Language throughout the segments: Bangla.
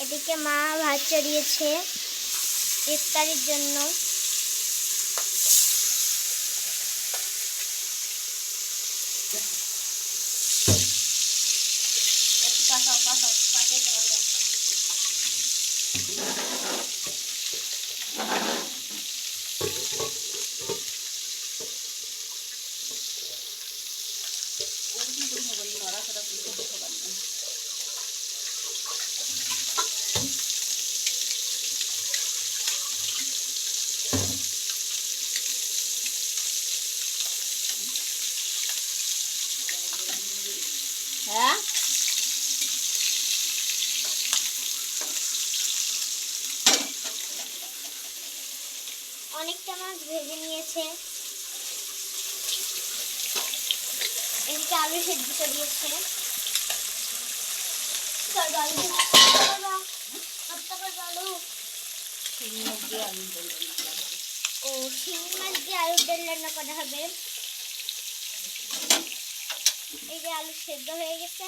এদিকে মা ভাত চড়িয়েছে ইফতারের জন্য। হ্যাঁ অনেকটা মাছ ভেজে নিয়েছে। এদিকে আলু সেদ্ধ করিয়েছে। ও শিঙি মাছ দিয়ে আলুর ডাল রান্না করা হবে। এই যে আলু সেদ্ধ হয়ে গেছে।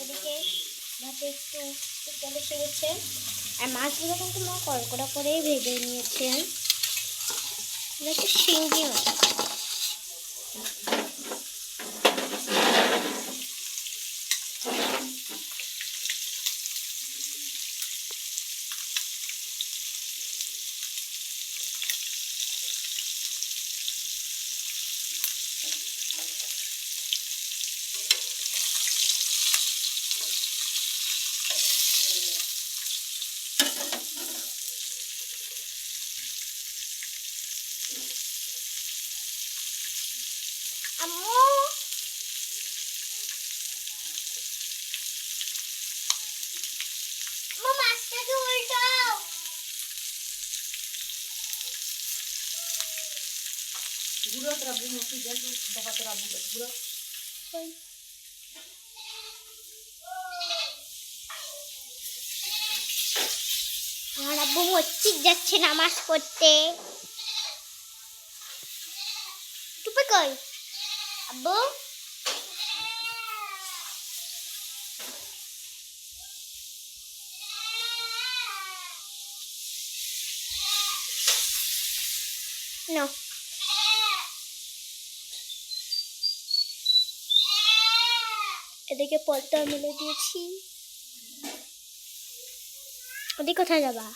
এদিকে ভাতে একটু তেল এসে গেছে। আর মাছগুলো কিন্তু মা কড়কড়া করেই ভেজে নিয়েছে। শিঙ্গি মাছ। আম্মু মাছটাকে উল্টাও। গুঁড়ো তোরা বুঝো কি দেখো দেখা তোরা বুঝো গুঁড়ো আমার আব্বু মসজিদ যাচ্ছে নামাজ পড়তে। টুপি কই আব্বু? No. এদিকে পর্দা মেলে দিয়েছি। ওদিকে কোথায় যাবা?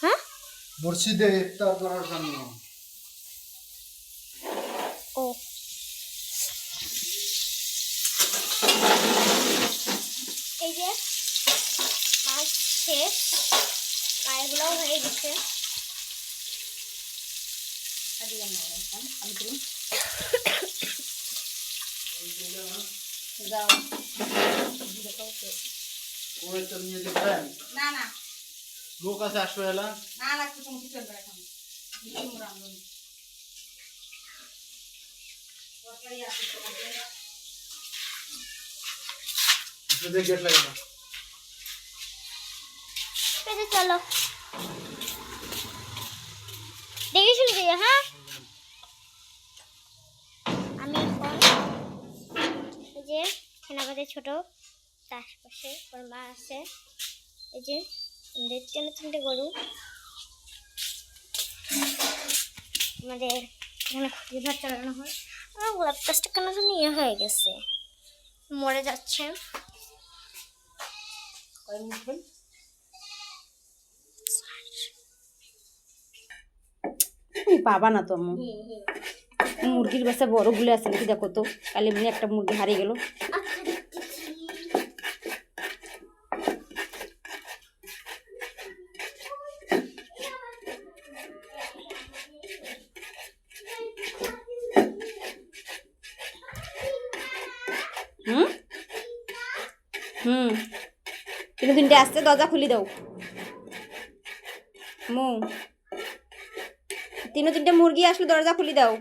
হ্যাঁ মসজিদে ইফতার করার জন্য। ও এই যে মাছ শেষ, পায়েগুলোও হয়ে গেছে। যাও ওইটা নিয়ে যাবেন না না লোক আছে আসবে এলা না না কিছু কিছু চলবে এখন গেট লাগে না। চলো দেখে শুনে যাই। হ্যাঁ আমি এই যে খেনাবাদের ছোট চাষপাশে ওর মা আছে। এই যে আমাদের তিনটে গরু। আমাদের এখানে খুঁটি ভাত চালানো হয়। আমার গোলাপ গাছটা কেন যেন ইয়ে হয়ে গেছে, মরে যাচ্ছে। পাবা না তো মুরগির বাচ্চা বড় গুলো আছে নাকি দেখো তো, কালি এমনি একটা মুরগি হারিয়ে গেল। কিন্তু তিনটে আসতে দরজা খুলি দাও মু। তিনটে মুরগি আসলে দরজা খুলি দাও।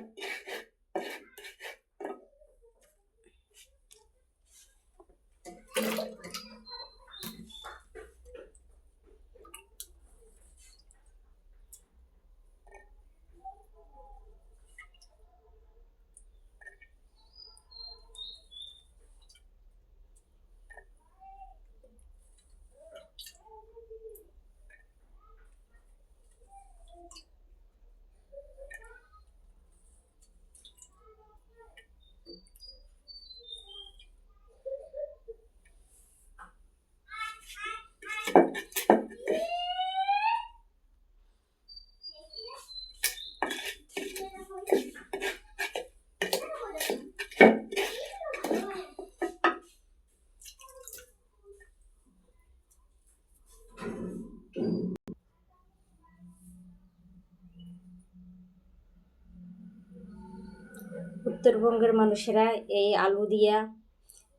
উত্তরবঙ্গের মানুষেরা এই আলু দিয়া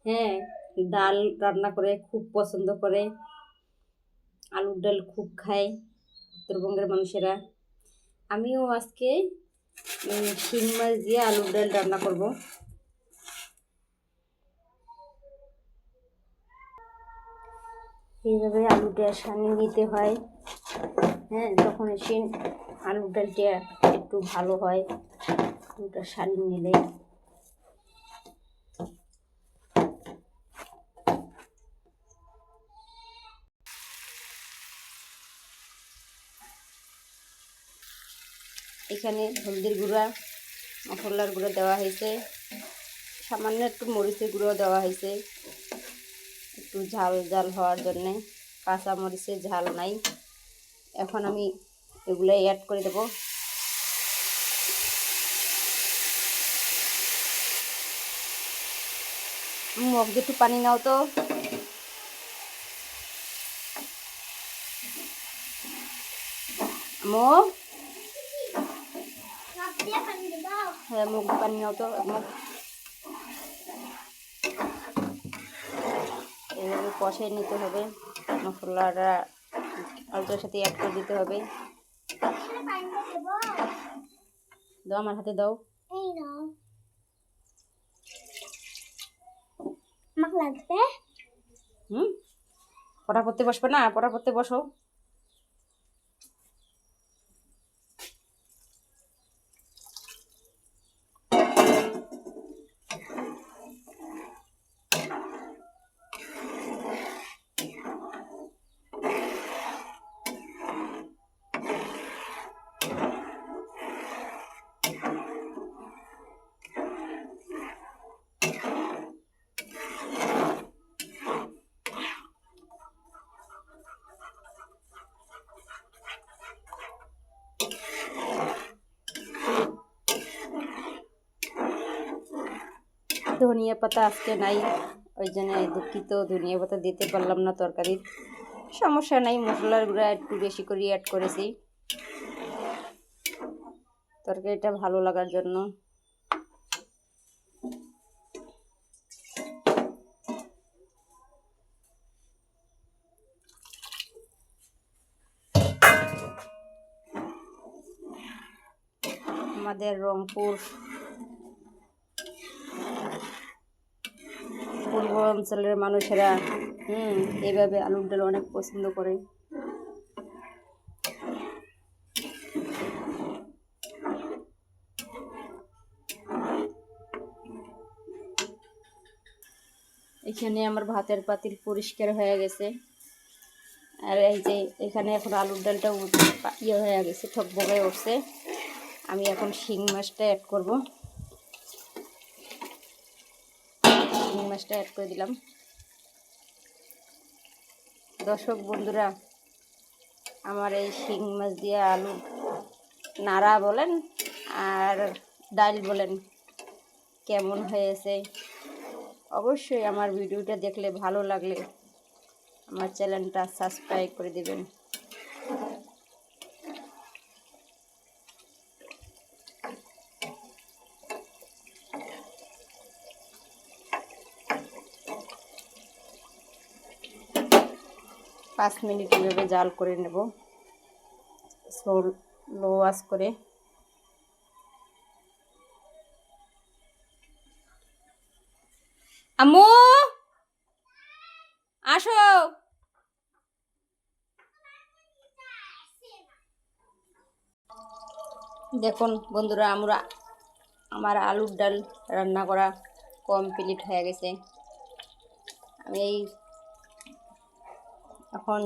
হ্যাঁ ডাল রান্না করে খুব পছন্দ করে, আলুর ডাল খুব খায় উত্তরবঙ্গের মানুষেরা। আমিও আজকে শিং মাছ দিয়ে আলুর ডাল রান্না করব। এইভাবে আলুটা সানিয়ে নিতে হয়, হ্যাঁ, তখন এসে আলুর ডালটা একটু ভালো হয়। আলুটা সানিয়ে নিলে এখানে হলদির গুঁড়া, মশলার গুঁড়ো দেওয়া হয়েছে, সামান্য একটু মরিচের গুঁড়ো দেওয়া হয়েছে একটু ঝাল ঝাল হওয়ার জন্যে। কাঁচা মরিচের ঝাল নাই। এখন আমি এগুলো অ্যাড করে দেব। মগ একটু পানি নাও তো। মগ, হ্যাঁ মুখ পানি নাও তো মুখ। এইভাবে কষাই নিতে হবে, মশলাটা আলুটার সাথে অ্যাড করে দিতে হবে। দাও আমার হাতে দাও। লাগবে পড়া করতে বসবে না, পড়া করতে বসো। ধনিয়া পাতা আজকে নাই, ওই জন্য দুঃখিত, ধনিয়া পাতা দিতে পারলাম না তরকারির। সমস্যা নাই, মশলার গুঁড়া একটু বেশি করে অ্যাড করেছি তরকারিটা ভালো লাগার জন্য। আমাদের রংপুর পূর্ব অঞ্চলের মানুষেরা এইভাবে আলুর ডাল অনেক পছন্দ করে। এখানে আমার ভাতের পাতিল পরিষ্কার হয়ে গেছে, আর এই যে এখানে এখন আলুর ডালটা ইয়ে হয়ে গেছে, ঠকবগে উঠছে। আমি এখন শিং মাছটা অ্যাড করব। শিং মাছটা অ্যাড করে দিলাম। দর্শক বন্ধুরা, আমার এই শিং মাছ দিয়ে আলু নাড়া বলেন আর ডাল বলেন কেমন হয়েছে, অবশ্যই আমার ভিডিওটা দেখলে ভালো লাগলে আমার চ্যানেলটা সাবস্ক্রাইব করে দেবেন। পাঁচ মিনিট এভাবে জাল করে নেব, লো আঁচ করে। আম্মু আসো। দেখুন বন্ধুরা, আমার আলুর ডাল রান্না করা কমপ্লিট হয়ে গেছে। আমি এখন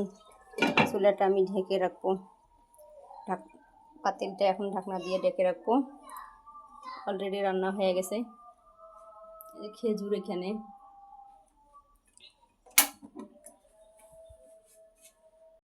চুলাটা আমি ঢেকে রাখবো, পাতিলটা এখন ঢাকনা দিয়ে ঢেকে রাখবো। অলরেডি রান্না হয়ে গেছে। খেজুর এখানে